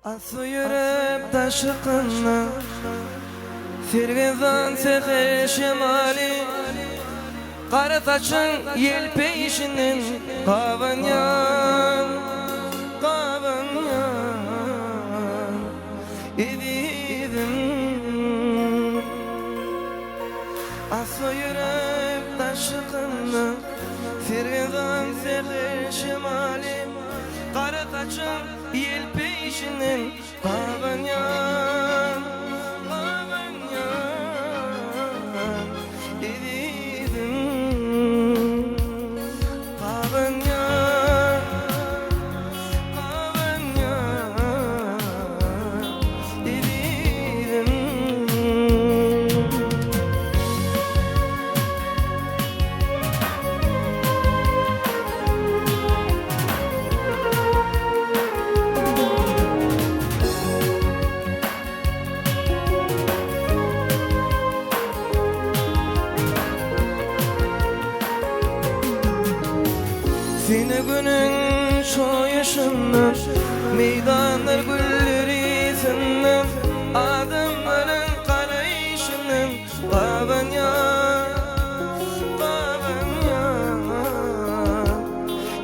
Aslı yürüp taşıkınna Firgizan seher şemali Kara taçın yel peşinin Kavanyan İdidim Aslı yürüp taşıkınna Firgizan seher şemali Kara taçın yel peşinin Kavanyan İdidim Kavanyan İdidim Seni günün şu yaşından Meydanlar gülleri senden Adımların karayışından Kavanyan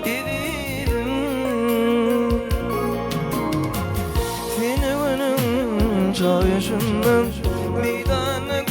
İdidim Seni günün şu yaşından Meydanlar